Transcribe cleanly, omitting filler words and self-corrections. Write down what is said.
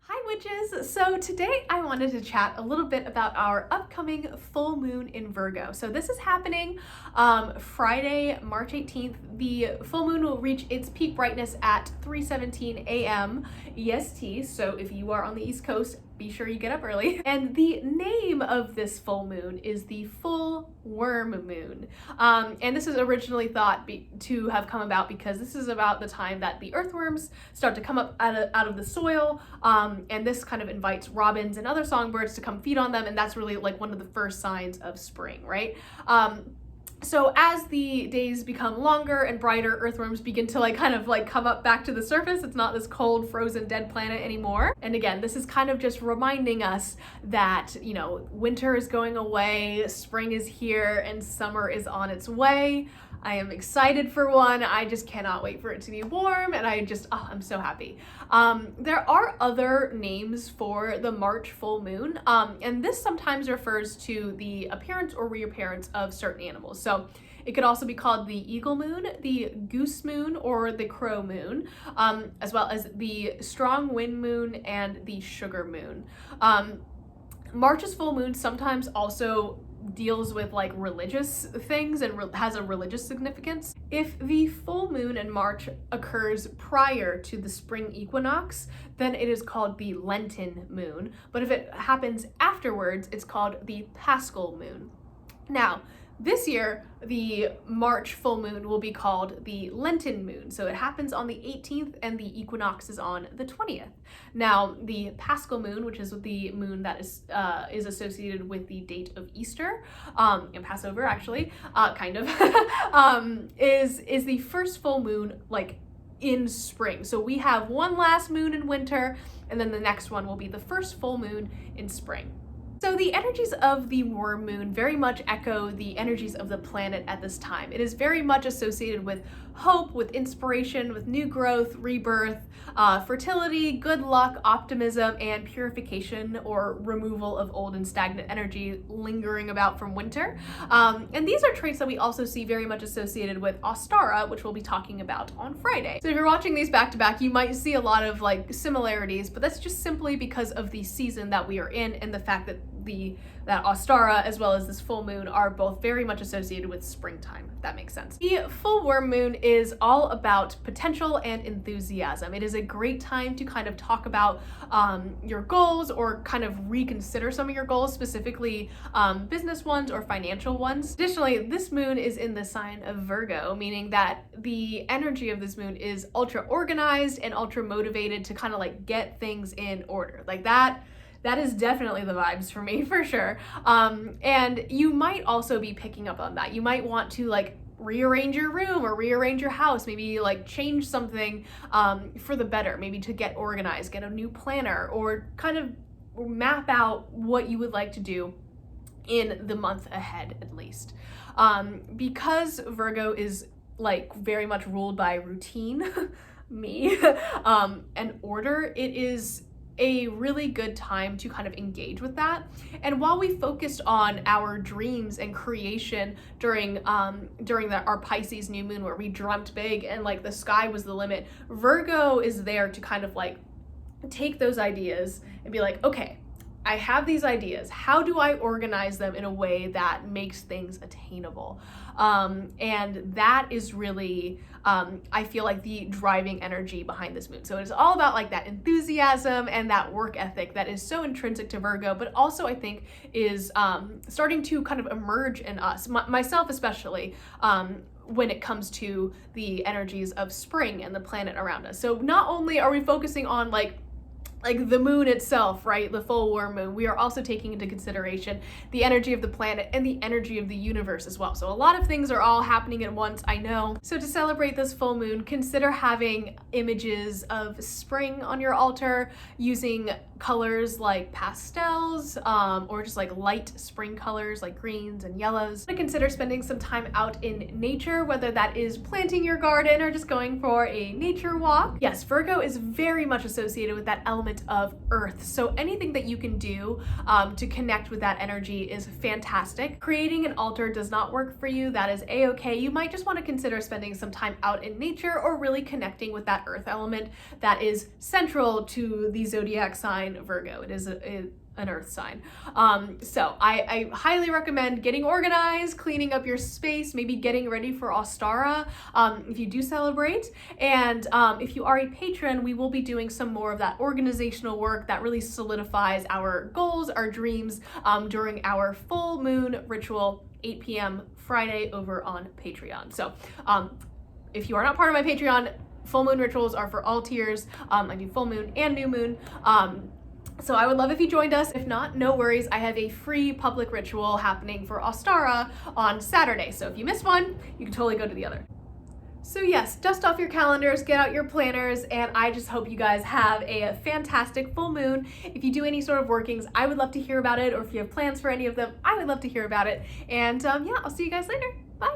Hi witches! So today I wanted to chat a little bit about our upcoming full moon in Virgo. So this is happening Friday, March 18th. The full moon will reach its peak brightness at 3:17 a.m. EST. So if you are on the East Coast, be sure you get up early. And the name of this full moon is the full worm moon. And this is originally thought to have come about because this is about the time that the earthworms start to come up out of the soil. And this kind of invites robins and other songbirds to come feed on them. And that's really like one of the first signs of spring, right? So as the days become longer and brighter, earthworms begin to kind of come up back to the surface. It's not this cold, frozen, dead planet anymore. And again, this is kind of just reminding us that, winter is going away, spring is here, and summer is on its way. I am excited for one. I just cannot wait for it to be warm, and I'm so happy. There are other names for the March full moon, and this sometimes refers to the appearance or reappearance of certain animals. So it could also be called the eagle moon, the goose moon, or the crow moon, as well as the strong wind moon and the sugar moon. March's full moon sometimes also deals with religious things and has a religious significance. If the full moon in March occurs prior to the spring equinox, then it is called the Lenten moon. But if it happens afterwards, it's called the Paschal moon. Now, this year, the March full moon will be called the Lenten moon. So it happens on the 18th and the equinox is on the 20th. Now, the Paschal moon, which is the moon that is associated with the date of Easter, and Passover actually, kind of, is the first full moon in spring. So we have one last moon in winter, and then the next one will be the first full moon in spring. So the energies of the worm moon very much echo the energies of the planet at this time. It is very much associated with hope, with inspiration, with new growth, rebirth, fertility, good luck, optimism, and purification or removal of old and stagnant energy lingering about from winter. And these are traits that we also see very much associated with Ostara, which we'll be talking about on Friday. So if you're watching these back to back, you might see a lot of similarities, but that's just simply because of the season that we are in and the fact that that Ostara as well as this full moon are both very much associated with springtime, if that makes sense. The full worm moon is all about potential and enthusiasm. It is a great time to kind of talk about your goals or kind of reconsider some of your goals, specifically business ones or financial ones. Additionally, this moon is in the sign of Virgo, meaning that the energy of this moon is ultra organized and ultra motivated to kind of get things in order. That is definitely the vibes for me, for sure. And you might also be picking up on that. You might want to rearrange your room or rearrange your house, maybe change something for the better, maybe to get organized, get a new planner, or kind of map out what you would like to do in the month ahead, at least. Because Virgo is very much ruled by routine, and order, it is a really good time to kind of engage with that. And while we focused on our dreams and creation during our Pisces new moon, where we dreamt big and the sky was the limit, Virgo is there to kind of take those ideas and be okay, I have these ideas. How do I organize them in a way that makes things attainable? And that is really, I feel the driving energy behind this moon. So it's all about that enthusiasm and that work ethic that is so intrinsic to Virgo, but also I think is starting to kind of emerge in us, myself especially, when it comes to the energies of spring and the planet around us. So not only are we focusing on the moon itself, right? The full worm moon. We are also taking into consideration the energy of the planet and the energy of the universe as well. So a lot of things are all happening at once, I know. So to celebrate this full moon, consider having images of spring on your altar, using colors like pastels, or just like light spring colors like greens and yellows. Consider spending some time out in nature, whether that is planting your garden or just going for a nature walk. Yes, Virgo is very much associated with that element of earth, so anything that you can do to connect with that energy is fantastic. Creating an altar does not work for you, that is a-okay. You might just want to consider spending some time out in nature or really connecting with that earth element that is central to the zodiac sign Virgo. It is an earth sign. So I highly recommend getting organized, cleaning up your space, maybe getting ready for Ostara if you do celebrate. And if you are a patron, we will be doing some more of that organizational work that really solidifies our goals, our dreams during our full moon ritual, 8 p.m. Friday over on Patreon. So if you are not part of my Patreon, full moon rituals are for all tiers. I do full moon and new moon. So I would love if you joined us. If not, no worries. I have a free public ritual happening for Ostara on Saturday. So if you missed one, you can totally go to the other. So yes, dust off your calendars, get out your planners, and I just hope you guys have a fantastic full moon. If you do any sort of workings, I would love to hear about it, or if you have plans for any of them, I would love to hear about it. And yeah, I'll see you guys later. Bye.